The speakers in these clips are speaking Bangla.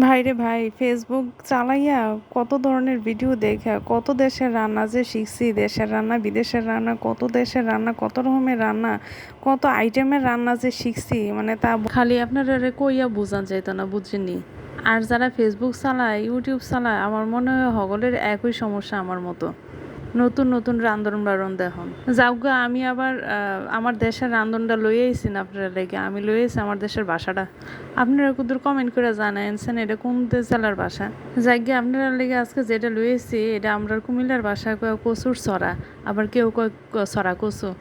ভাইরে ভাই, ফেসবুক চালাইয়া কত ধরনের ভিডিও দেখা কত দেশের রান্না যে শিখছি। দেশের রান্না, বিদেশের রান্না, কত দেশের রান্না, কত রকমের রান্না, কত আইটেমের রান্না যে শিখছি, মানে তা খালি আপনারা কইয়া বুঝান যাইতো না, বুঝছেননি। আর যারা ফেসবুক চালায়, ইউটিউব চালায়, আমার মনে হয় হগলের একই সমস্যা আমার মতো। নতুন নতুন রান্ধন বাড়ন দেখুন যাওগা। আমি আবার আমার দেশের রান্ধনটা লই আইছি না আপনারা লেগে, আমি লই আইছি আমার দেশের ভাষাটা। আপনারা কুদুর কমেন্ট করে জানাইছেন এটা কোন জেলার ভাষা। যাইগে আপনারা লেগে আজকে যেটা লই আইছি এটা আমরা কুমিল্লার ভাষায় কয় কচুর ছড়া, আবার কেউ কয় ছড়া কচু।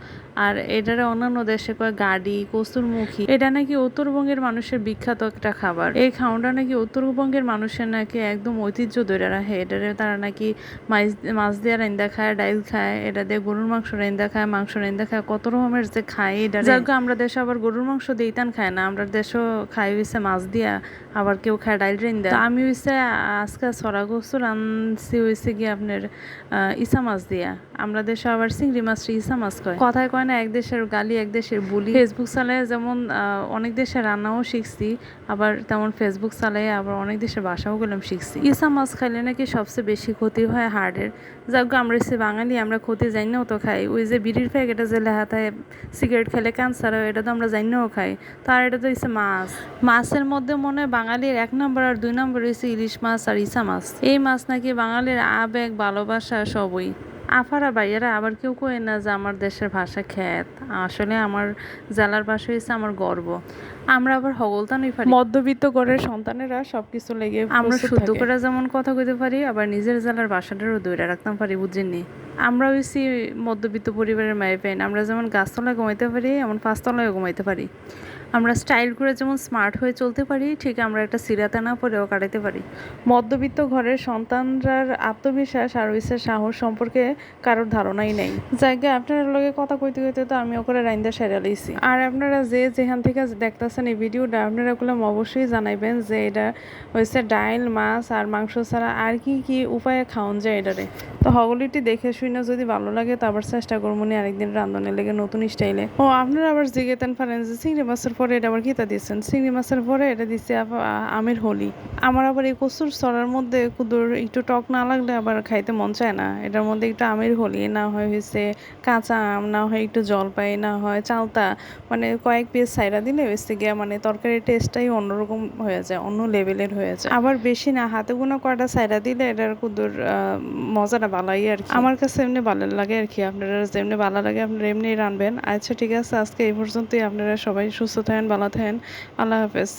আর এটারে অন্যান্য দেশে কয় গাড়ি, কচুর মুখী। এটা নাকি উত্তরবঙ্গের মানুষের বিখ্যাত একটা খাবার। এই খাওয়াটা নাকি উত্তরবঙ্গের মানুষের নাকি একদম ঐতিহ্য ধরে রাখে। এটারে তারা নাকি মাছ দিয়ে রান্দা খায়, ডাইল খায়, এটা দিয়ে গরুর মাংস রান্দা খায়, মাংস রান্দা খায়, কত রকমের যে খায়। এটা যাক আমরা দেশে আবার গরুর মাংস দিইতান খায় না, আমরা দেশও খাই হইছে মাছ দিয়া, আবার কেউ খায় ডাইল রান্দা। আমি হইছে আজকে ছড়া কচু রানছি হইছে গিয়ে আপনার ইসা মাছ দিয়া। আমরা দেশে আবার চিংড়ি মাছ ইসা মাছ কয়। কথায় কয় না এক দেশের গালি এক দেশের বুলি। ফেসবুক চালায় যেমন অনেক দেশের রান্নাও শিখছি, আবার তেমন ফেসবুক চালায় আবার অনেক দেশের ভাষাও গেলাম শিখছি। ইসা মাছ খাইলে নাকি সবচেয়ে বেশি ক্ষতি হয় হার্টের। যাক আমরা হচ্ছে বাঙালি, আমরা ক্ষতি জানিও তো খাই। ওই যে বিড়ির প্যাকেটে যে লেখা থাকে সিগারেট খেলে ক্যান্সার হয়, এটা তো আমরা জানিও খাই। তো আর এটা তো হচ্ছে মাছ। মাছের মধ্যে মনে হয় বাঙালির 1 নম্বর আর 2 নম্বর হচ্ছে ইলিশ মাছ আর ইসা মাছ। এই মাছ নাকি বাঙালির আবেগ, ভালোবাসা সবই। আফারা ভাইয়ারা আবার কেউ কয় না যে আমার দেশের ভাষা খ্যাত। আসলে আমার জেলার ভাষা হচ্ছে আমার গর্ব। আমরা আবার হগলতানই পারি, মধ্যবিত্ত ঘরের সন্তানেরা সবকিছু লেগে আমরা শুদ্ধ করে যেমন কথা কইতে পারি, আবার নিজের জেলার ভাষাটারও ধরে রাখতাম পারি, বুঝছেননি। আমরা হইছি মধ্যবিত্ত পরিবারের মায়ের পেন। আমরা যেমন গাছতলায় ঘুমাইতে পারি, এমন 5 তলায় ঘুমাইতে পারি। আমরা স্টাইল করে যেমন স্মার্ট হয়ে চলতে পারি, ঠিক আমরা একটা সিরাতে না পরেও কাটাইতে পারি। মধ্যবিত্ত ঘরের সন্তানরার আত্মবিশ্বাস আর হইছে সাহস সম্পর্কে কারোর ধারণাই নেই। জায়গায় আপনারা লগে কথা কইতে কইতে তো আমি ওকে রাইন্দা সেরা লইছি। আর আপনারা যে যেখান থেকে দেখতেছেন এই ভিডিওটা, আপনারা গুলাম অবশ্যই জানাইবেন যে এটা হয়েছে ডাইল, মাছ আর মাংস ছাড়া আর কি কি উপায়ে খাওয়ান যায় এটারে। তো হগলিটি দেখে শুনে যদি ভালো লাগে তো আবার চেষ্টা করবো নি আরেকদিন রান্ধনে লেগে নতুন স্টাইলে। ও আপনারা আবার জিজ্ঞেতেন পারেন যে চিংড়ি মাছের পরে এটা আবার কিতা দিচ্ছেন। চিংড়ি মাছের পরে এটা দিচ্ছে আমের হোলি। আমার আবার এই কচুর ছড়ার মধ্যে কুদুর একটু টক না লাগলে আবার খাইতে মন চায় না। এটার মধ্যে একটু আমের হোলি, না হয় হয়েছে কাঁচা আম, না হয় একটু জলপাই, না হয় চালতা, মানে কয়েক পিস সাইরা দিলে হয়েছে গিয়া মানে তরকারির টেস্টটাই অন্যরকম হয়ে যায়, অন্য লেভেলের হয়ে যায়। আবার বেশি না, হাতে গোনা কয়টা সাইরা দিলে এটার কুদুর মজাটা ভালাই আর কি। আমার কাছে এমনি ভালো লাগে আর কি। আপনারা যেমনি ভালো লাগে আপনারা এমনি রানবেন। আচ্ছা ঠিক আছে, আজকে এই পর্যন্তই। আপনারা সবাই সুস্থ থাকেন, ভালো থাকেন। আল্লাহ হাফেজ।